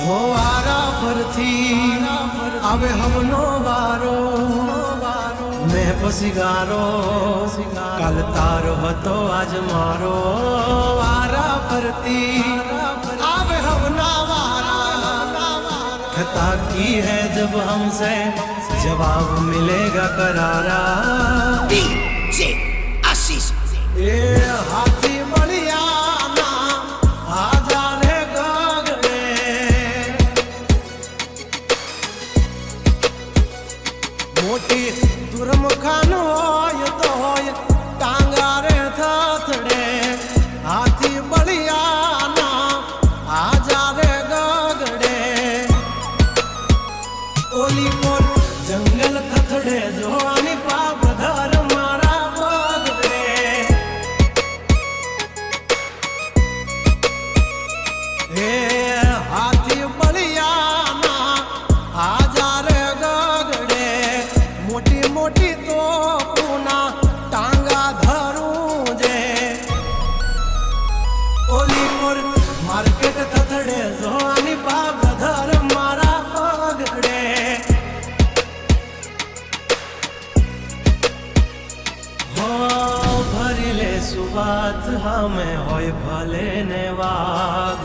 हो आरा फरथी आवे हमनो वारो मैं पसिगारो कल तारो हतो आज मारो आरा फरती आवे हमना वारा खता की है जब हमसे जवाब मिलेगा करारा DJ आशीष ए हाथी बढ़िया ना आजा रे गगने मोटी दुर्मुखान होय तो होय टांगा रे थथड़े हाथी बढ़िया ना आजा रे गगड़े ओली कोल जंगल थथड़े जो आनी पाप धर मारा बगड़े हे हाथी बढ़िया ना आजा रे गगड़े मोटी मोटी तो पूना टांगा धरूं जे ओली कोल मार्केट थथड़े जो आनी पाप धर मारा बगड़े हो भरिले सुबात हमें होय भले ने वाग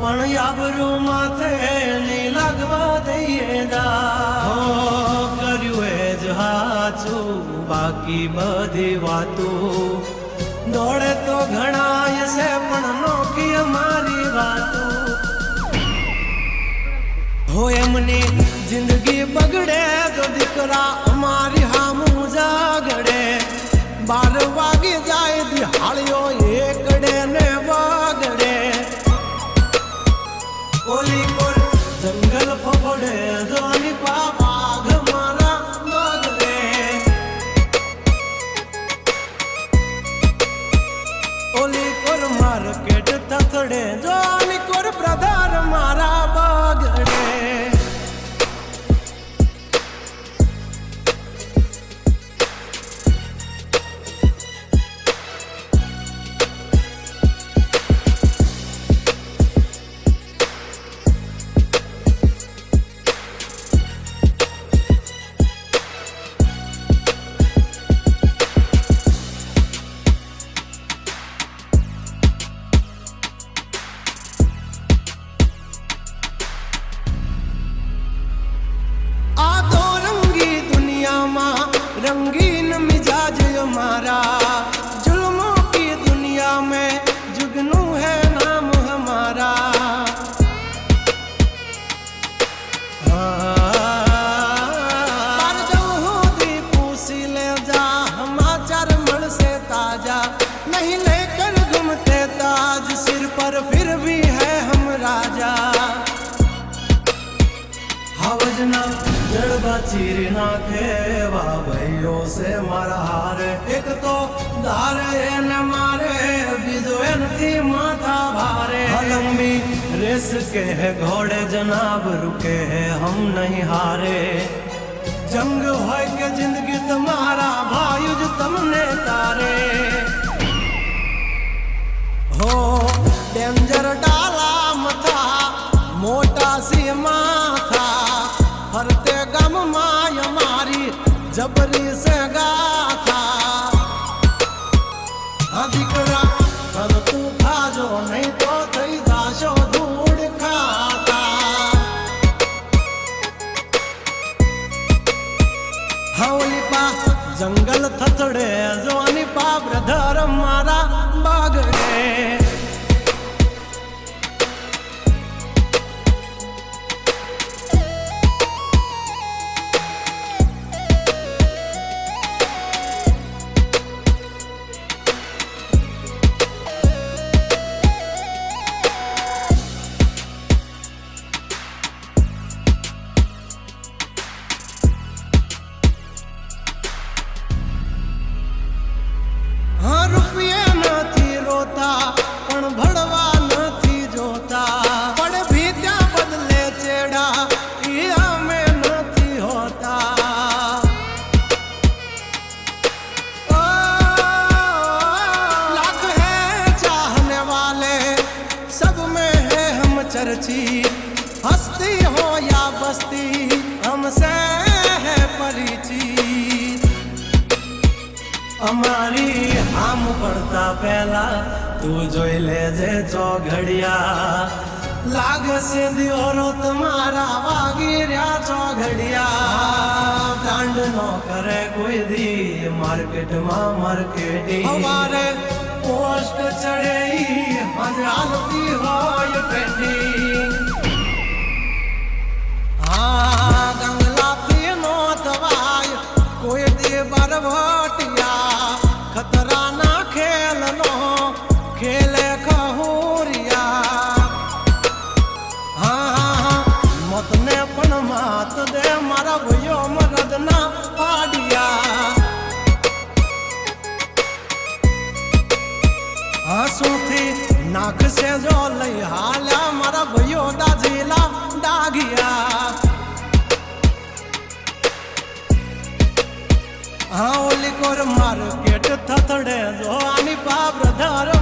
पण याबरू माथे नी लगवा दઈએ દા હો કર્યું એ જ હાચું બાકી બધી વાતું દોડે તો ઘણાય છે પણ નોખી અમારી વાતું हो एमनी जिंदगी बगड़े तो दिकरा हमारी हामू जागड़े 12 वागी जाए दिहाड़ियो एकड़े ने वागड़े ओली कोल जंगल फफड़े जोनी बाघ मारा मगड़े ओली कोल मार्केट थथड़े जोनी कोल ब्रदर मारा बगड़े रंगीन मिजाज हमारा जुल्मों की दुनिया में जुगनू है नाम हमारा पर जब हो दी पूसी ले जा समाचार मल से ताजा नहीं लेकर घूमते ताज सिर पर फिर भी है हम राजा हवजना जड़बा चीर नाखे वाह भाइयों से मारा हार एक तो धारे न मारे बीजो थी माथा भारे लंबी रेस के है घोड़े जनाब रुके है हम नहीं हारे जंग हो के जिंदगी तुम्हारा भायुज तुमने तारे हो डेंजर डाला मथा मोटा सी माथा फरते गम माय मारी जबरी से गाथा अधिकरा अब तू खाजो नहीं तो थई दाशो धूड़ खाता हवली पा जंगल थथड़े जोनी पा ब्रदर मारा बागड़े चर्ची हो या बस्ती हमसे है परिचित અમારી આમ પડતા પહેલા તું જોઈ લેજે ચોઘડિયા લાગશે દિયોરો તમારા વાગી રહ્યા ચોઘડિયા બ્રાન્ડ નો કરે કોઈ દી માર્કેટમાં માર્કેટિંગ અમારે પોસ્ટ ચડે હાલતી હોય ટ્રેન્ડિંગ હા ગંગલાથી નો થવાય કોઈ દે બરવટિયા ખતરાના ખેલનો ખેલે ખહુરિયા હા મતને પણ માત દે મારા ભાઈઓ મરદના પાડિયા હસુથી નાખશે જો લઈ હાલ્યા મારા ભાઈઓ દાજીલા ડાઘિયા હા ઓલી કોર માર્કેટ થથડે જો આની પા બ્રધર